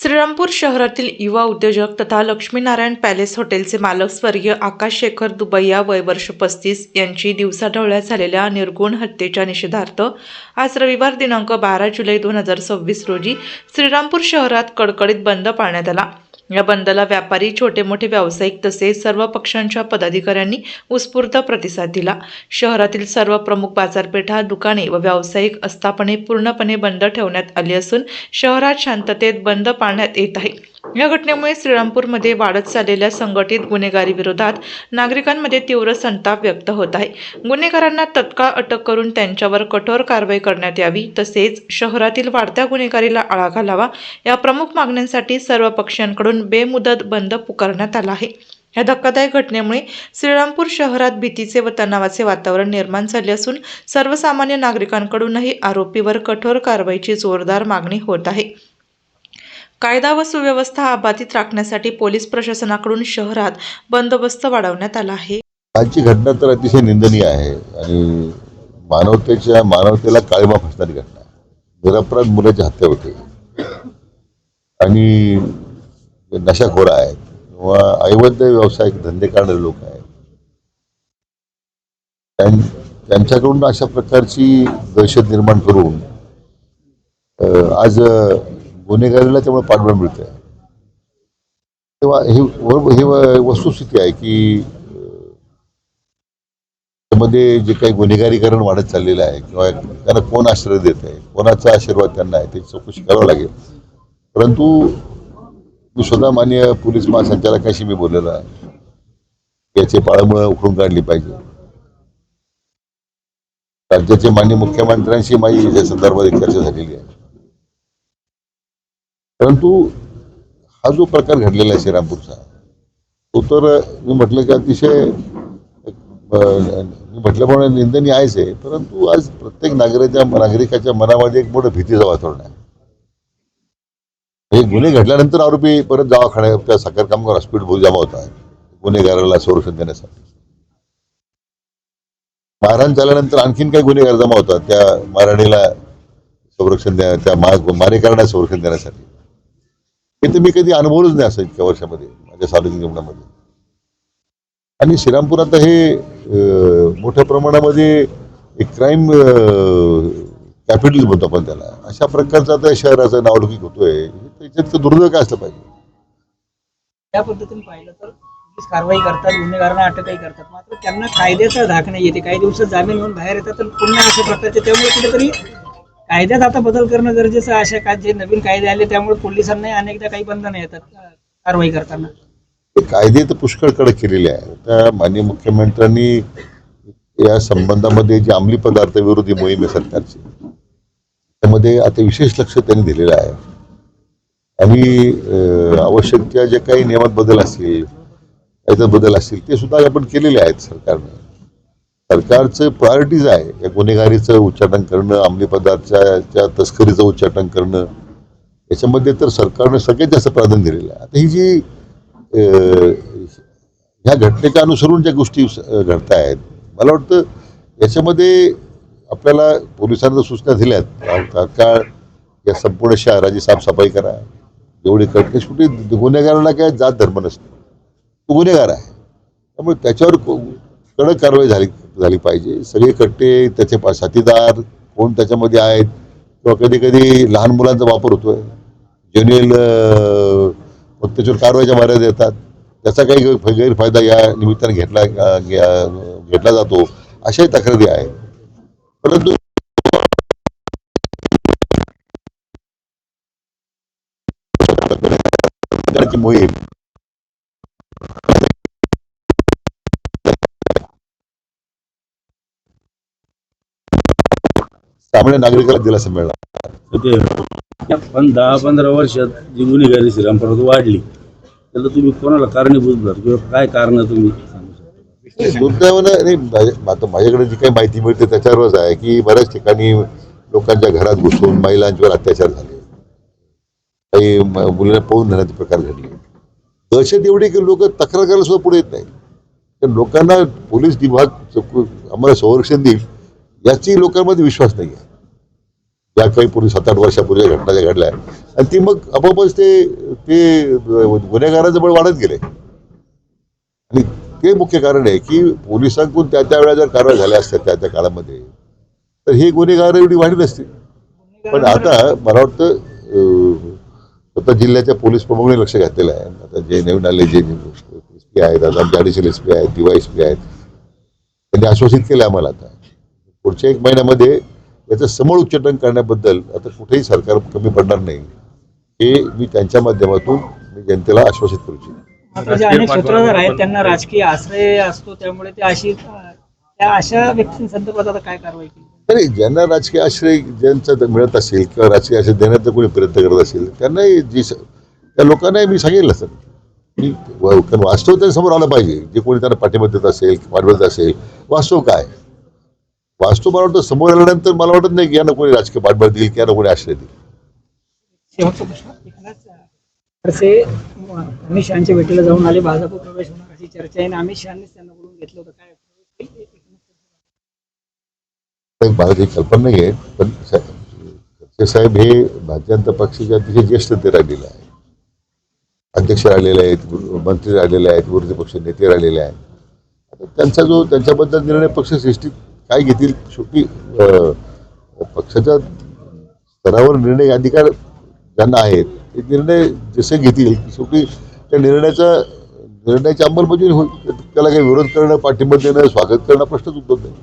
श्रीरामपूर शहरातील युवा उद्योजक तथा लक्ष्मीनारायण पॅलेस हॉटेलचे मालक स्वर्गीय आकाश शेखर दुबैया वय वर्ष 35 यांची दिवसाढवळ्यात झालेल्या निर्गुण हत्येच्या निषेधार्थ आज रविवार दिनांक 12 जुलै 2026 रोजी श्रीरामपूर शहरात कडकडीत बंद पाळण्यात आला। या बंदला व्यापारी, छोटे मोठे व्यावसायिक तसेच सर्व पक्षांच्या पदाधिकाऱ्यांनी उत्स्फूर्त प्रतिसाद दिला। शहरातील सर्व प्रमुख बाजारपेठा, दुकाने व व्यावसायिक आस्थापने पूर्णपणे बंद ठेवण्यात आली असून शहरात शांततेत बंद पाळण्यात येत आहे। या घटनेमुळे श्रीरामपूरमध्ये वाढत चाललेल्या संघटित गुन्हेगारी विरोधात नागरिकांमध्ये तीव्र संताप व्यक्त होत आहे। गुन्हेगारांना तत्काळ अटक करून त्यांच्यावर कठोर कारवाई करण्यात यावी तसेच शहरातील वाढत्या गुन्हेगारीला आळा घालावा या प्रमुख मागण्यांसाठी सर्व पक्षांकडून बेमुदत बंद पुकारण्यात आला आहे। या धक्कादायक घटनेमुळे श्रीरामपूर शहरात भीतीचे व तणावाचे वातावरण निर्माण झाले असून सर्वसामान्य नागरिकांकडूनही आरोपीवर कठोर कारवाईची जोरदार मागणी होत आहे। कायदा व सुव्यवस्था अबाधित राखण्यासाठी पोलीस प्रशासनाकडून शहरात बंदोबस्त वाढवण्यात आला आहे। आजची घटना तर अतिशय निंदनीय आहे आणि मानवतेला काळीमा फासणारी घटना आहे। निरपराध मुलाची हत्या होते आणि नशाखोर आहेत किंवा अवैध व्यावसायिक धंदे करणारे लोक आहेत, त्यांच्याकडून अशा प्रकारची दहशत निर्माण करून आज गुन्हेगारीला त्यामुळे पाठबळ मिळतं। तेव्हा ही वस्तुस्थिती आहे की त्यामध्ये जे काही गुन्हेगारीकरण वाढत चाललेलं आहे किंवा त्यांना कोण आश्रय देत आहे, कोणाचा आशीर्वाद त्यांना आहे त्याची चौकशी करावं लागेल। परंतु मी स्वतः माननीय पोलीस महासंचालकांशी मी बोललेलो आहे, याची पाळंमुळं उखडून काढली पाहिजे। राज्याचे माननीय मुख्यमंत्र्यांशी माझी या संदर्भात चर्चा झालेली आहे। परंतु हा जो प्रकार घडलेला आहे श्रीरामपूरचा, तो तर मी म्हटलं की अतिशय मी म्हटल्याप्रमाणे निंदनीय आहेच आहे। परंतु आज प्रत्येक नागरिकाच्या मनामध्ये एक मोठं भीतीचं वातावरण आहे। हे गुन्हे घडल्यानंतर आरोपी परत दवाखान्यात त्या साखर कामगार हॉस्पिटल जमा होत आहे गुन्हेगाराला संरक्षण देण्यासाठी। मारहाण झाल्यानंतर आणखीन काही गुन्हेगार जमा होतात त्या मारहाणीला संरक्षण द्या, त्या मारेकऱ्यांना संरक्षण देण्यासाठी। हे तर मी कधी अनुभवलंच नाही असं इतक्या वर्षामध्ये माझ्या सार्वजनिक जीवनामध्ये। आणि श्रीरामपूर आता हे मोठ्या प्रमाणामध्ये एक क्राईम कॅपिटल म्हणतो आपण त्याला, अशा प्रकारचं आता शहराचं नावलौकिक होतोय। त्याच्यात दुर्दैव काय असलं पाहिजे। त्या पद्धतीने पाहिलं तर पोलीस कारवाई करतात, गुन्हेगारांना अटकही करतात, मात्र त्यांना कायद्याचा धाक नाही येते। काही दिवसात जामीन होऊन बाहेर येतात तर पुन्हा अशा प्रकारचे, त्यामुळे कुठेतरी कायद्यात आता बदल करणं गरजेचं आहे। अशा काय जे नवीन कायदे आले त्यामुळे पोलिसांनाही अनेकदा काही बंधनं येतात कारवाई करताना। कायदे तर पुष्कळ कडक केलेले आहे। त्या माननीय मुख्यमंत्र्यांनी या संबंधामध्ये जी अंमली पदार्थ विरोधी मोहीम आहे सरकारची, त्यामध्ये आता विशेष लक्ष त्यांनी दिलेलं आहे आणि आवश्यक त्या जे काही नियमात बदल असतील, कायद्यात बदल असतील ते सुद्धा आपण केलेले आहेत। सरकारचं प्रायोरिटीज आहे या गुन्हेगारीचं उच्चाटन करणं, अंमली पदार्थाच्या तस्करीचं उच्चाटन करणं, याच्यामध्ये तर सरकारने सगळ्यात जास्त प्राधान्य दिलेलं आहे। आता ही जी ह्या घटनेच्या अनुसरून ज्या गोष्टी घडत आहेत, मला वाटतं याच्यामध्ये आपल्याला पोलिसांना सूचना दिल्यात, तात्काळ या संपूर्ण शहराची साफसफाई करा। एवढी कटकश कुठे, गुन्हेगाराला काय जात धर्म नसतो, तो गुन्हेगार आहे, त्यामुळे त्याच्यावर कडक कारवाई झाली पाहिजे। सगळे कट्टे, त्याचे साथीदार कोण त्याच्यामध्ये आहेत किंवा कधी कधी लहान मुलांचा वापर होतोय, जेन्युअल मग त्याच्यावर कारवाईच्या मर्यादा येतात, त्याचा काही गैरफायदा या निमित्ताने घेतला जातो, अशाही तक्रारी आहेत। परंतु मोहीम सामान्य नागरिकाला दिलासा मिळणार। पण 10-15 वर्षात जी गुन्हेगारी श्रीरामपुरात वाढली, त्याला तुम्ही कोणाला कारणीभूत धरता किंवा काय कारण तुम्ही सांगू शकता? दुर्दैवानं नाही, आता माझ्याकडे जी काही माहिती मिळते त्याच्यावरच आहे की बऱ्याच ठिकाणी लोकांच्या घरात घुसून महिलांच्यावर अत्याचार झाले, काही मुलींना पळून नेण्याचे प्रकार घडले। दहशत एवढी की लोक तक्रार करायला सुद्धा पुढे येत नाही। तर लोकांना पोलीस विभाग आम्हाला संरक्षण देईल याची लोकांमध्ये विश्वास नाही आहे। या काही पूर्वी 7-8 वर्षापूर्वी घटना ज्या घडल्या आणि ती मग आपोआपच ते गुन्हेगारांचं बळ वाढत गेले आणि ते मुख्य कारण आहे की पोलिसांकडून त्या वेळेला जर कारवाई झाल्या असत्या त्या काळामध्ये तर हे गुन्हेगार एवढी वाढली नसती. पण आता मला वाटतं स्वतः जिल्ह्याच्या पोलीस प्रमुखांनी लक्ष घातलेलं आहे. आता जे नवीन आले जे एसपी आहेत, आता आमचे ॲडिशनल एसपी आहेत, DYSP आहेत, त्यांनी आश्वासित केलं आम्हाला आता पुढच्या 1 महिन्यामध्ये याचं समूळ उच्चाटन करण्याबद्दल आता कुठेही सरकार कमी पडणार नाही हे मी त्यांच्या माध्यमातून मी जनतेला आश्वासित करू इच्छितो. मात्र जे अनेक सूत्रधार आहेत त्यांना राजकीय आश्रय असतो, त्यामुळे ते अशा व्यक्तींसंदर्भात आता काय कारवाई केली? नाही, ज्यांना राजकीय आश्रय ज्यांचा मिळत असेल किंवा राजकीय आश्रय देण्याचा कोणी प्रयत्न करत असेल त्यांनाही त्या लोकांनाही मी सांगितलं सर मी कारण वास्तव त्यांच्या समोर आलं पाहिजे. जे कोणी त्यांना पाठिंबा देत असेल पाठवत असेल वास्तव काय वास्तव मला वाटतं समोर आल्यानंतर मला वाटत नाही की यांना कोणी राजकीय पाठबळ देईल की यांना कोणी आश्रय देईल. शेवटचा प्रश्न, एकनाथ खडसे अमित शहाच्या भेटीला जाऊन आले, भाजप प्रवेश होणार अशी चर्चा आहे आणि अमित शहानीच त्यांना बोलून घेतलं होतं. काय मला काही कल्पना नाही आहे पण खडसे साहेब हे भारतीय जनता पक्षाचे अतिशय ज्येष्ठ ते राहिलेले आहेत, अध्यक्ष राहिलेले आहेत, मंत्री राहिलेले आहेत, विरोधी पक्ष नेते राहिलेले आहेत. आता त्यांच्याबद्दल निर्णय पक्षश्रेष्ठी काय घेतील शेवटी पक्षाच्या स्तरावर निर्णय अधिकार ज्यांना आहेत ते निर्णय जसे घेतील शेवटी त्या निर्णयाची अंमलबजावणी होईल. त्याला काही विरोध करणं पाठिंबा देणं स्वागत करणं प्रश्नच उद्भवत नाही.